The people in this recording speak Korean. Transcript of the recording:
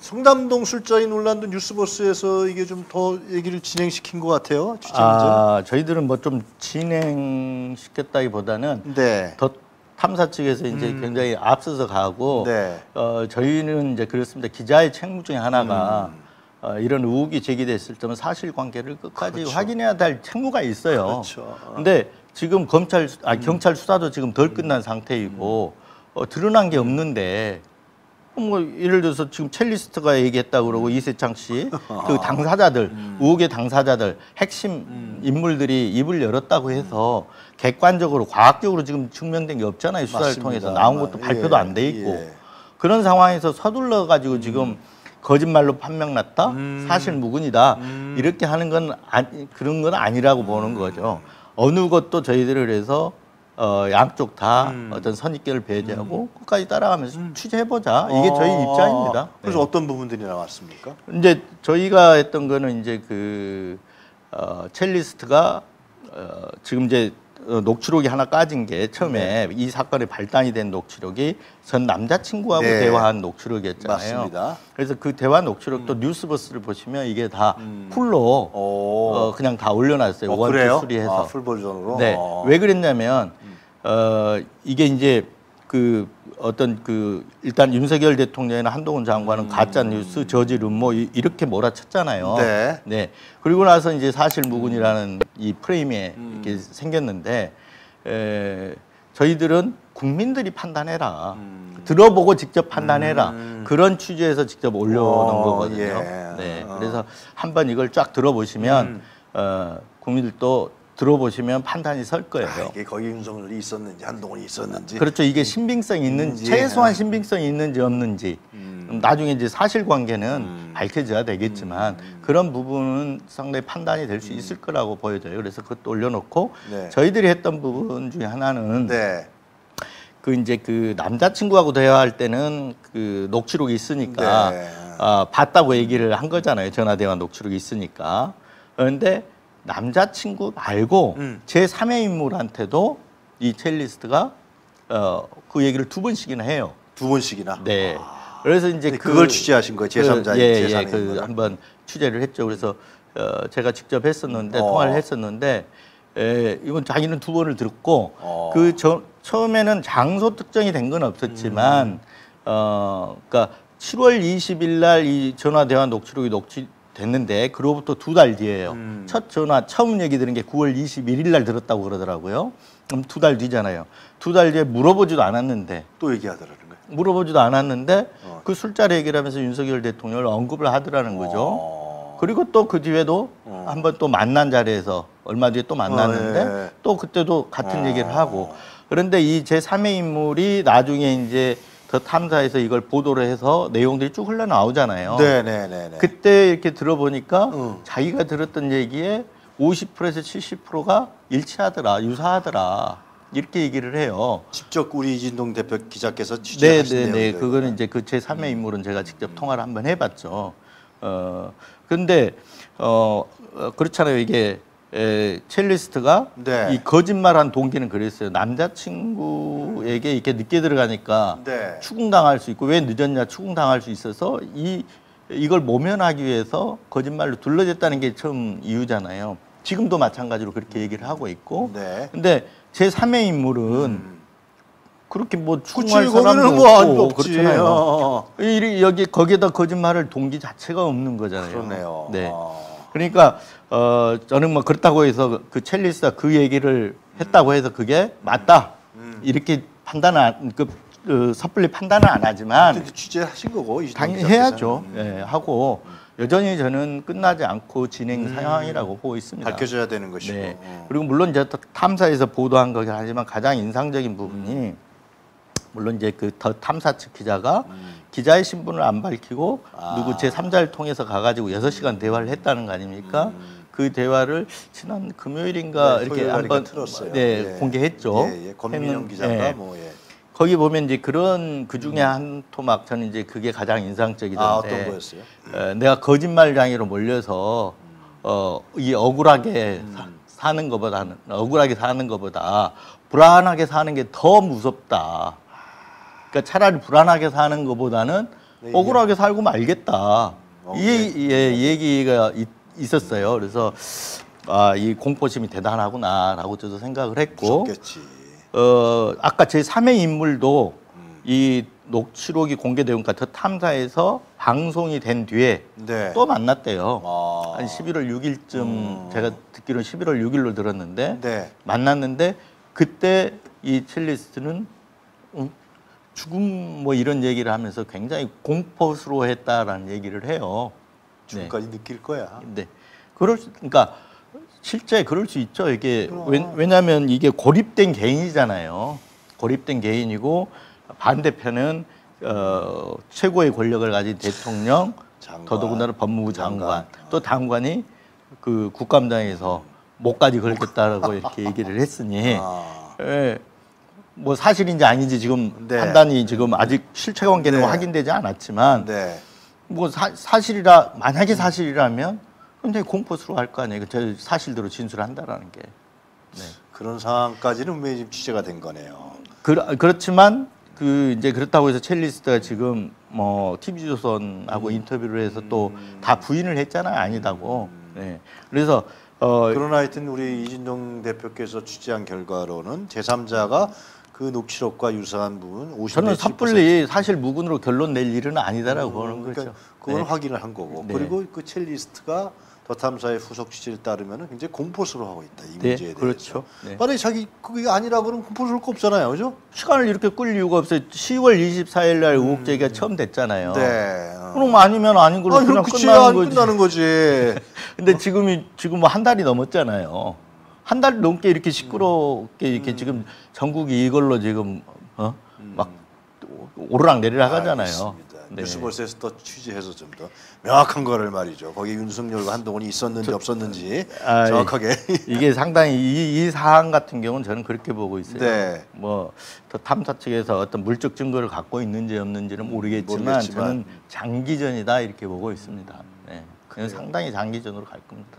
성남동 술자리 논란도 뉴스버스에서 이게 좀 더 얘기를 진행시킨 것 같아요. 취재 저희들은 뭐 좀 진행시켰다기보다는 네. 더 탐사 측에서 이제 굉장히 앞서서 가고 네. 저희는 이제 그렇습니다. 기자의 책무 중에 하나가 이런 의혹이 제기됐을 때는 사실관계를 끝까지 그렇죠. 확인해야 될 책무가 있어요. 그렇죠. 근데 지금 경찰 수사도 지금 덜 끝난 상태이고 드러난 게 없는데 뭐 예를 들어서 지금 첼리스트가 얘기했다고 그러고 이세창 씨 그 당사자들 의혹의 당사자들 핵심 인물들이 입을 열었다고 해서 객관적으로 과학적으로 지금 증명된 게 없잖아요. 수사를 맞습니다. 통해서 나온 것도 발표도 안 돼 있고 그런 상황에서 서둘러 가지고 지금 거짓말로 판명났다 사실 무근이다 이렇게 하는 건 그런 건 아니라고 보는 거죠. 어느 것도 저희들을 해서 양쪽 다 어떤 선입견을 배제하고 끝까지 따라가면서 취재해보자. 이게 저희 입장입니다. 그래서 어떤 부분들이 나왔습니까? 이제 저희가 했던 거는 이제 첼리스트가 지금 이제 녹취록이 하나 까진 게 처음에 이 사건의 발단이 된 녹취록이 전 남자친구하고 대화한 녹취록이었잖아요. 맞습니다. 그래서 그 대화 녹취록도 뉴스버스를 보시면 이게 다 풀로 그냥 다 올려놨어요. 원, 투, 쓰리 해서. 풀 버전으로? 네. 왜 그랬냐면 이게 이제 일단 윤석열 대통령이나 한동훈 장관은 가짜 뉴스 저지름 뭐 이렇게 몰아쳤잖아요. 네. 네. 그리고 나서 이제 사실무근이라는 이 프레임이 이렇게 생겼는데 저희들은 국민들이 판단해라. 들어보고 직접 판단해라. 그런 취지에서 직접 올려놓은 거거든요. 네. 그래서 한번 이걸 쫙 들어보시면 국민들도 들어보시면 판단이 설 거예요. 이게 거기 윤석열이 있었는지 한동훈이 있었는지. 그렇죠. 이게 신빙성이 있는지 최소한 신빙성이 있는지 없는지 나중에 이제 사실관계는 밝혀져야 되겠지만 그런 부분은 상당히 판단이 될 수 있을 거라고 보여져요. 그래서 그것도 올려놓고 저희들이 했던 부분 중에 하나는 그 남자친구하고 대화할 때는 그 녹취록이 있으니까 봤다고 얘기를 한 거잖아요. 전화대화 녹취록이 있으니까. 그런데 남자친구 말고 제3의 인물한테도 이 첼리스트가 그 얘기를 2번씩이나 해요. 2번씩이나? 네. 그래서 이제 그걸 취재하신 거예요, 제3자의 제3의 한번 취재를 했죠. 그래서 제가 직접 했었는데 통화를 했었는데 이건 자기는 2번을 들었고 처음에는 장소 특정이 된 건 없었지만 그러니까 7월 20일 날 이 전화 대화 녹취록이 됐는데 그로부터 2달 뒤에요. 첫 전화 처음 얘기 들은 게 9월 21일 날 들었다고 그러더라고요. 그럼 2달 뒤잖아요. 2달 뒤에 물어보지도 않았는데 또 얘기하더라는 거예요. 물어보지도 않았는데 그 술자리 얘기를 하면서 윤석열 대통령을 언급을 하더라는 거죠. 그리고 또 그 뒤에도 한번 또 만난 자리에서 얼마 뒤에 또 만났는데 또 그때도 같은 얘기를 하고 그런데 이 제3의 인물이 나중에 이제 더 탐사에서 이걸 보도를 해서 내용들이 쭉 흘러나오잖아요. 네네네. 그때 이렇게 들어보니까 자기가 들었던 얘기에 50%에서 70%가 일치하더라, 유사하더라. 이렇게 얘기를 해요. 직접 우리 이진동 대표 기자께서 취재하신 네. 그거는 이제 그 제3의 인물은 제가 직접 통화를 한번 해봤죠. 근데 그렇잖아요. 이게 첼리스트가 이 거짓말한 동기는 그랬어요. 남자친구에게 이렇게 늦게 들어가니까 추궁당할 수 있고 왜 늦었냐 추궁당할 수 있어서 이걸 모면하기 위해서 거짓말로 둘러댔다는 게 처음 이유잖아요. 지금도 마찬가지로 그렇게 얘기를 하고 있고 근데 제3의 인물은 그렇게 뭐 추궁할 사람도 없고 그렇잖아요. 여기 거기에다 거짓말할 동기 자체가 없는 거잖아요. 그러네요. 네. 그러니까 저는 뭐 그렇다고 해서 그 첼리스가 그 얘기를 했다고 해서 그게 맞다 이렇게 섣불리 판단은 안 하지만 취재하신 거고 당연히 해야죠. 하고 여전히 저는 끝나지 않고 진행 상황이라고 보고 있습니다. 밝혀져야 되는 것이고. 그리고 물론 이제 탐사에서 보도한 거긴 하지만 가장 인상적인 부분이 물론 이제 그 더 탐사 측 기자가 기자의 신분을 안 밝히고 누구 제3자를 통해서 가가지고 6시간 대화를 했다는 거 아닙니까? 그 대화를 지난 금요일인가 이렇게 한번 공개했죠. 권민영 기자가 거기 보면 이제 그런 그 중에 한 토막 저는 이제 그게 가장 인상적이던데. 어떤 거였어요? 내가 거짓말장애로 몰려서 이 억울하게 사는 것보다 불안하게 사는 게 더 무섭다. 그러니까 차라리 불안하게 사는 것보다는 네, 억울하게 살고 말겠다. 네. 이 얘기가 있었어요. 그래서 이 공포심이 대단하구나라고 저도 생각을 했고, 무섭겠지. 아까 제 3의 인물도 이 녹취록이 공개되니까 더 탐사에서 방송이 된 뒤에 네. 또 만났대요. 아. 한 11월 6일쯤 제가 듣기로는 11월 6일로 들었는데 네. 만났는데 그때 이 첼리스트는 죽음 뭐 이런 얘기를 하면서 굉장히 공포스러워했다라는 얘기를 해요. 지금까지 느낄 거야. 네. 그러니까 실제 그럴 수 있죠. 이게 그럼. 왜냐하면 이게 고립된 개인이잖아요. 고립된 개인이고 반대편은 최고의 권력을 가진 대통령, 장관, 더더군다나 법무부 장관, 장관. 또 장관이 그 국감장에서 목까지 걸겠다라고 이렇게 얘기를 했으니 예, 뭐 사실인지 아닌지 지금 네. 판단이 지금 아직 실체관계는 네. 확인되지 않았지만 네. 뭐 만약에 사실이라면 굉장히 공포스러워할 거 아니에요. 저 사실대로 진술한다라는 게. 네. 그런 상황까지는 분명히 지금 취재가 된 거네요. 그렇지만 이제 그렇다고 해서 첼리스트가 지금 뭐 TV조선하고 인터뷰를 해서 또 다 부인을 했잖아요. 아니다고. 네. 그래서 그러나 하여튼 우리 이진동 대표께서 취재한 결과로는 제3자가 그 녹취록과 유사한 부분 50 저는 내지 섣불리 사실 무근으로 결론 낼 일은 아니다라고 보는 거죠. 그러니까 그건 네. 확인을 한 거고 네. 그리고 그 첼리스트가 더 탐사의 후속 취재를 따르면 굉장히 공포스러워하고 있다 이 네, 문제에 대해서. 그렇죠. 네. 만약에 자기 그게 아니라 그러면 공포스러울 거 없잖아요, 그죠? 시간을 이렇게 끌 이유가 없어요. 10월 24일 날 의혹 제기가 처음 됐잖아요. 네. 그럼 아니면 아닌 걸로 그냥 그치, 끝나는 거지. 끝나는 거지. 근데 지금 뭐 한 달이 넘었잖아요. 한 달 넘게 이렇게 시끄럽게 이렇게 지금 전국이 이걸로 지금 막 오르락 내리락 하잖아요. 알겠습니다. 네. 뉴스버스에서 또 취재해서 좀 더 명확한 거를 말이죠. 거기 윤석열과 한동훈이 있었는지 없었는지 정확하게. 이게 상당히 이 사안 같은 경우는 저는 그렇게 보고 있어요. 네. 뭐 더 탐사 측에서 어떤 물적 증거를 갖고 있는지 없는지는 모르겠지만 저는 장기전이다 이렇게 보고 있습니다. 네. 상당히 장기전으로 갈 겁니다.